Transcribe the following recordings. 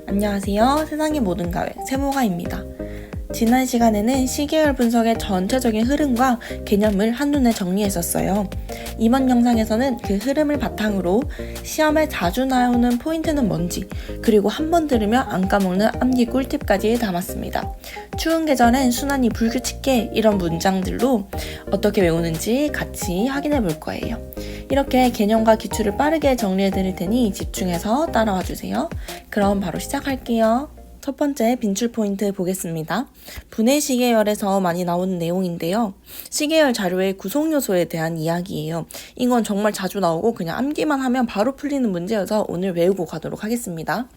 안녕하세요. 세상의 모든 가외 세모가입니다. 지난 시간에는 시계열 분석의 전체적인 흐름과 개념을 한눈에 정리했었어요. 이번 영상에서는 그 흐름을 바탕으로 시험에 자주 나오는 포인트는 뭔지, 그리고 한 번 들으면 안 까먹는 암기 꿀팁까지 담았습니다. 추운 계절엔 순환이 불규칙해, 이런 문장들로 어떻게 외우는지 같이 확인해 볼 거예요. 이렇게 개념과 기출을 빠르게 정리해 드릴 테니 집중해서 따라와 주세요. 그럼 바로 시작할게요. 첫 번째 빈출 포인트 보겠습니다. 분해 시계열에서 많이 나오는 내용인데요. 시계열 자료의 구성 요소에 대한 이야기예요. 이건 정말 자주 나오고 그냥 암기만 하면 바로 풀리는 문제여서 오늘 외우고 가도록 하겠습니다.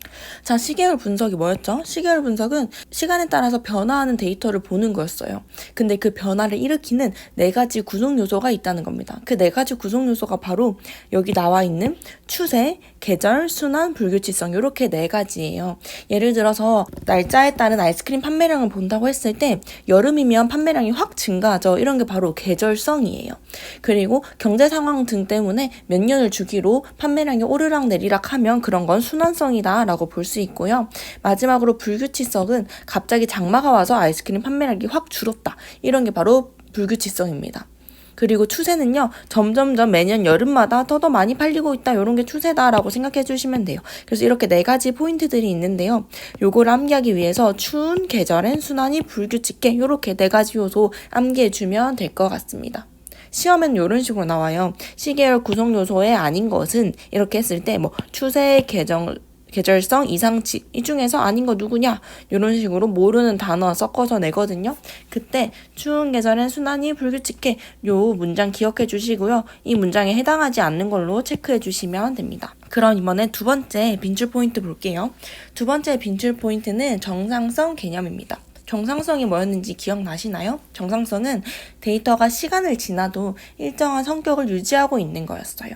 자, 시계열 분석이 뭐였죠? 시계열 분석은 시간에 따라서 변화하는 데이터를 보는 거였어요. 근데 그 변화를 일으키는 4가지 구성 요소가 있다는 겁니다. 그 4가지 구성 요소가 바로 여기 나와 있는 추세, 계절, 순환, 불규칙성, 이렇게 4가지예요. 예를 들어서 날짜에 따른 아이스크림 판매량을 본다고 했을 때 여름이면 판매량이 확 증가하죠. 이런 게 바로 계절성이에요. 그리고 경제 상황 등 때문에 몇 년을 주기로 판매량이 오르락 내리락 하면 그런 건 순환성이다 라고 볼 수 있고요. 마지막으로 불규칙성은 갑자기 장마가 와서 아이스크림 판매량이 확 줄었다. 이런 게 바로 불규칙성입니다. 그리고 추세는요, 점점점 매년 여름마다 더 많이 팔리고 있다, 이런 게 추세다라고 생각해 주시면 돼요. 그래서 이렇게 4가지 포인트들이 있는데요. 요거를 암기하기 위해서 추운 계절엔 순환이 불규칙해, 이렇게 4가지 요소 암기해 주면 될 것 같습니다. 시험엔 이런 식으로 나와요. 시계열 구성 요소에 아닌 것은 이렇게 했을 때 추세, 계절성, 이상치, 이 중에서 아닌 거 누구냐? 이런 식으로 모르는 단어 섞어서 내거든요. 그때 추운 계절엔 순환이 불규칙해, 요 문장 기억해 주시고요. 이 문장에 해당하지 않는 걸로 체크해 주시면 됩니다. 그럼 이번에 두 번째 빈출 포인트 볼게요. 두 번째 빈출 포인트는 정상성 개념입니다. 정상성이 뭐였는지 기억나시나요? 정상성은 데이터가 시간을 지나도 일정한 성격을 유지하고 있는 거였어요.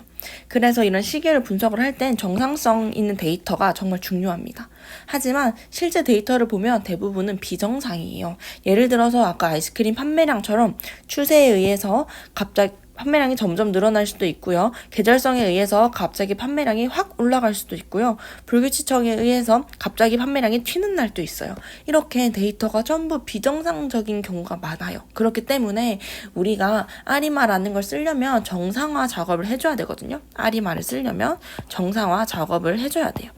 그래서 이런 시계를 분석을 할 땐 정상성 있는 데이터가 정말 중요합니다. 하지만 실제 데이터를 보면 대부분은 비정상이에요. 예를 들어서 아까 아이스크림 판매량처럼 추세에 의해서 갑자기 판매량이 점점 늘어날 수도 있고요. 계절성에 의해서 갑자기 판매량이 확 올라갈 수도 있고요. 불규칙성에 의해서 갑자기 판매량이 튀는 날도 있어요. 이렇게 데이터가 전부 비정상적인 경우가 많아요. 그렇기 때문에 우리가 아리마라는 걸 쓰려면 정상화 작업을 해줘야 되거든요. 아리마를 쓰려면 정상화 작업을 해줘야 돼요.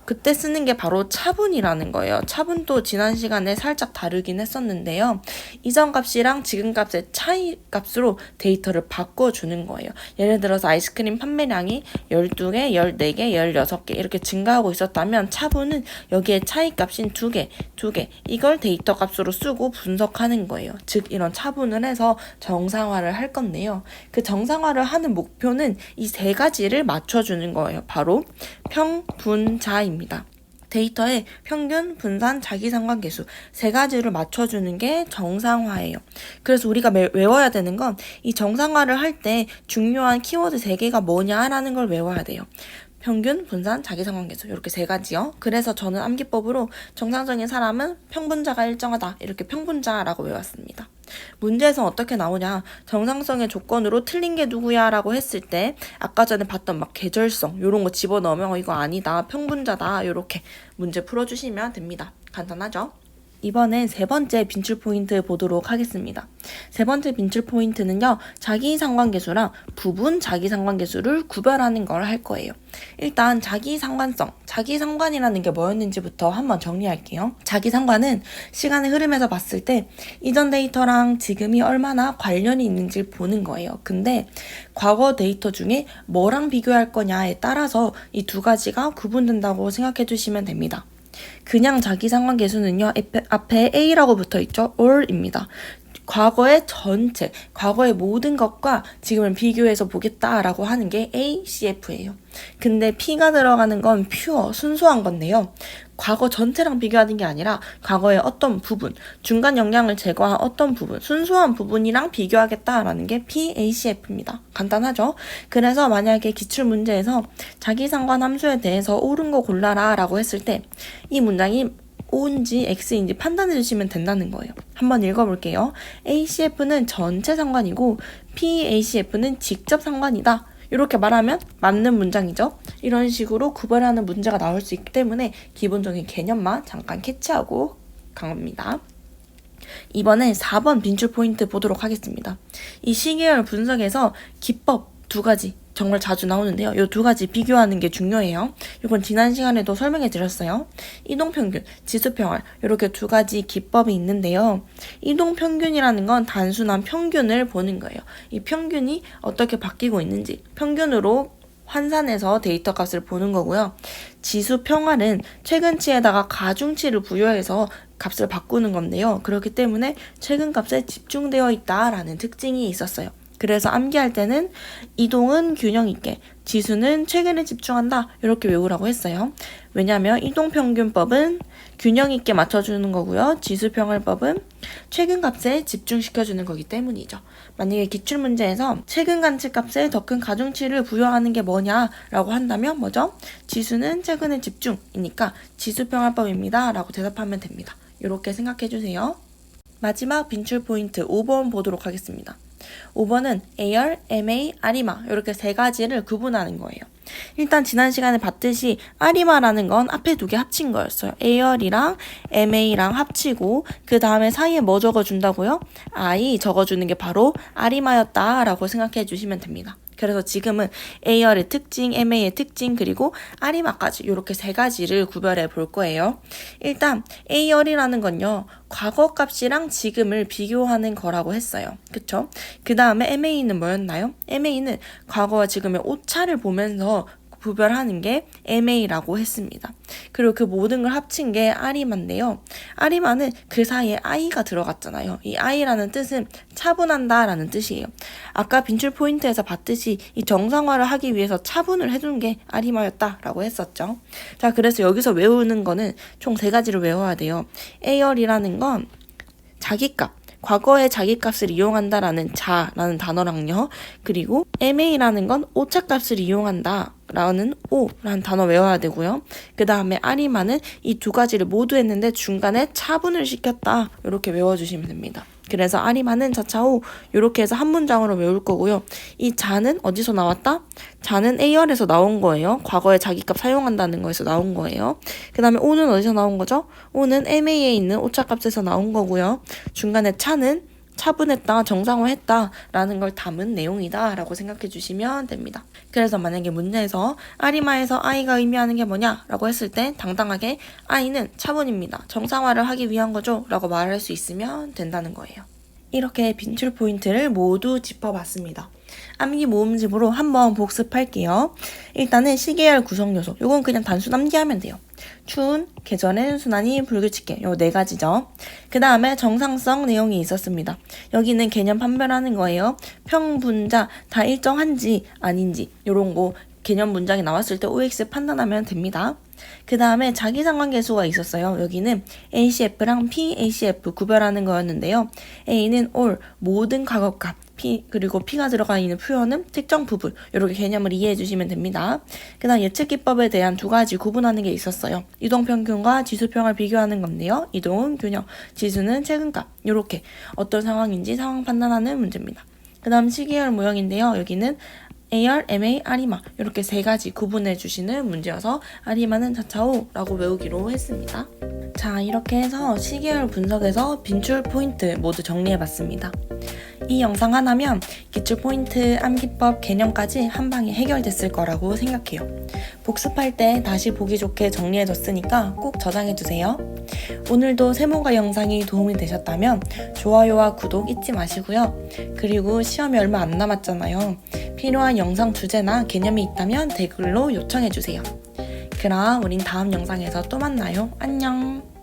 그때 쓰는 게 바로 차분이라는 거예요. 차분도 지난 시간에 살짝 다루긴 했었는데요. 이전 값이랑 지금 값의 차이 값으로 데이터를 바꿔주는 거예요. 예를 들어서 아이스크림 판매량이 12개, 14개, 16개 이렇게 증가하고 있었다면 차분은 여기에 차이 값인 2개 이걸 데이터 값으로 쓰고 분석하는 거예요. 즉 이런 차분을 해서 정상화를 할 건데요. 그 정상화를 하는 목표는 이 3가지를 맞춰주는 거예요. 바로 평, 분, 자입니다. 데이터의 평균, 분산, 자기상관계수 3가지를 맞춰주는 게 정상화예요. 그래서 우리가 외워야 되는 건 이 정상화를 할 때 중요한 키워드 3개가 뭐냐라는 걸 외워야 돼요. 평균, 분산, 자기상관계수 이렇게 3가지요. 그래서 저는 암기법으로 정상적인 사람은 평분자가 일정하다, 이렇게 평분자라고 외웠습니다. 문제에서 어떻게 나오냐, 정상성의 조건으로 틀린 게 누구야 라고 했을 때 아까 전에 봤던 계절성 이런 거 집어넣으면 이거 아니다, 평분자다, 이렇게 문제 풀어주시면 됩니다. 간단하죠? 이번엔 3번째 빈출 포인트 보도록 하겠습니다. 3번째 빈출 포인트는요, 자기상관계수랑 부분 자기상관계수를 구별하는 걸 할 거예요. 일단 자기상관성, 자기상관이라는 게 뭐였는지부터 한번 정리할게요. 자기상관은 시간의 흐름에서 봤을 때 이전 데이터랑 지금이 얼마나 관련이 있는지를 보는 거예요. 근데 과거 데이터 중에 뭐랑 비교할 거냐에 따라서 이 2가지가 구분된다고 생각해 주시면 됩니다. 그냥 자기상관계수는요, 앞에 A라고 붙어있죠? all입니다. 과거의 전체, 과거의 모든 것과 지금을 비교해서 보겠다라고 하는 게 ACF예요. 근데 P가 들어가는 건 퓨어, 순수한 건데요. 과거 전체랑 비교하는 게 아니라 과거의 어떤 부분, 중간 영향을 제거한 어떤 부분, 순수한 부분이랑 비교하겠다라는 게 PACF입니다. 간단하죠? 그래서 만약에 기출문제에서 자기상관 함수에 대해서 옳은 거 골라라 라고 했을 때 이 문장이 O인지 X인지 판단해 주시면 된다는 거예요. 한번 읽어볼게요. ACF는 전체 상관이고 PACF는 직접 상관이다. 이렇게 말하면 맞는 문장이죠. 이런 식으로 구별하는 문제가 나올 수 있기 때문에 기본적인 개념만 잠깐 캐치하고 갑니다. 이번엔 4번 빈출 포인트 보도록 하겠습니다. 이 시계열 분석에서 기법 2가지 정말 자주 나오는데요. 이 2가지 비교하는 게 중요해요. 이건 지난 시간에도 설명해 드렸어요. 이동평균, 지수평활 이렇게 2가지 기법이 있는데요. 이동평균이라는 건 단순한 평균을 보는 거예요. 이 평균이 어떻게 바뀌고 있는지 평균으로 환산해서 데이터 값을 보는 거고요. 지수평활은 최근치에다가 가중치를 부여해서 값을 바꾸는 건데요. 그렇기 때문에 최근값에 집중되어 있다라는 특징이 있었어요. 그래서 암기할 때는 이동은 균형 있게, 지수는 최근에 집중한다 이렇게 외우라고 했어요. 왜냐하면 이동평균법은 균형 있게 맞춰주는 거고요. 지수평활법은 최근값에 집중시켜주는 거기 때문이죠. 만약에 기출문제에서 최근 관측값에 더 큰 가중치를 부여하는 게 뭐냐라고 한다면 뭐죠? 지수는 최근에 집중이니까 지수평활법입니다 라고 대답하면 됩니다. 이렇게 생각해 주세요. 마지막 빈출 포인트 5번 보도록 하겠습니다. 5번은 AR, MA, 아리마 이렇게 3가지를 구분하는 거예요. 일단 지난 시간에 봤듯이 아리마라는 건 앞에 2개 합친 거였어요. AR이랑 MA랑 합치고 그 다음에 사이에 뭐 적어준다고요? I 적어주는 게 바로 아리마였다라고 생각해 주시면 됩니다. 그래서 지금은 AR의 특징, MA의 특징, 그리고 아리마까지 이렇게 3가지를 구별해 볼 거예요. 일단 AR이라는 건요. 과거 값이랑 지금을 비교하는 거라고 했어요. 그쵸? 그 다음에 MA는 뭐였나요? MA는 과거와 지금의 오차를 보면서 구별하는 게 MA라고 했습니다. 그리고 그 모든 걸 합친 게 아리마인데요. 아리마는 그 사이에 I가 들어갔잖아요. 이 I라는 뜻은 차분한다 라는 뜻이에요. 아까 빈출 포인트에서 봤듯이 이 정상화를 하기 위해서 차분을 해준 게 아리마였다 라고 했었죠. 자, 그래서 여기서 외우는 거는 총 3가지를 외워야 돼요. AR이라는 건 자기값, 과거의 자기값을 이용한다라는 자라는 단어랑요. 그리고 MA라는 건 오차값을 이용한다 라는 오라는 단어 외워야 되고요. 그 다음에 아리마는 이 2가지를 모두 했는데 중간에 차분을 시켰다 이렇게 외워주시면 됩니다. 그래서 아리마는 자차오 이렇게 해서 한 문장으로 외울 거고요. 이 자는 어디서 나왔다? 자는 AR에서 나온 거예요. 과거에 자기값 사용한다는 거에서 나온 거예요. 그 다음에 오는 어디서 나온 거죠? 오는 MA에 있는 오차값에서 나온 거고요. 중간에 차는 차분했다, 정상화했다 라는 걸 담은 내용이다 라고 생각해 주시면 됩니다. 그래서 만약에 문제에서 아리마에서 I가 의미하는 게 뭐냐 라고 했을 때 당당하게 I는 차분입니다. 정상화를 하기 위한 거죠 라고 말할 수 있으면 된다는 거예요. 이렇게 빈출 포인트를 모두 짚어봤습니다. 암기 모음집으로 한번 복습할게요. 일단은 시계열 구성 요소. 요건 그냥 단순 암기하면 돼요. 추운, 계절엔 순환이 불규칙해. 요 4가지죠. 그 다음에 정상성 내용이 있었습니다. 여기는 개념 판별하는 거예요. 평분자 다 일정한지 아닌지 요런 거 개념 문장이 나왔을 때 OX 판단하면 됩니다. 그 다음에 자기상관계수가 있었어요. 여기는 ACF랑 PACF 구별하는 거였는데요. A는 all, 모든 과거값, P, 그리고 P가 들어가 있는 표현은 특정 부분, 이렇게 개념을 이해해 주시면 됩니다. 그 다음 예측기법에 대한 2가지 구분하는 게 있었어요. 이동평균과 지수평을 비교하는 건데요. 이동은 균형, 지수는 최근값, 이렇게 어떤 상황인지 상황 판단하는 문제입니다. 그 다음 시계열 모형인데요. 여기는 AR, MA, 아리마 이렇게 3가지 구분해 주시는 문제여서 아리마는 자차오라고 외우기로 했습니다. 자, 이렇게 해서 시계열 분석에서 빈출 포인트 모두 정리해봤습니다. 이 영상 하나면 기출 포인트, 암기법, 개념까지 한 방에 해결됐을 거라고 생각해요. 복습할 때 다시 보기 좋게 정리해뒀으니까 꼭 저장해두세요. 오늘도 세모가 영상이 도움이 되셨다면 좋아요와 구독 잊지 마시고요. 그리고 시험이 얼마 안 남았잖아요. 필요한 영상 주제나 개념이 있다면 댓글로 요청해주세요. 그럼 우린 다음 영상에서 또 만나요. 안녕.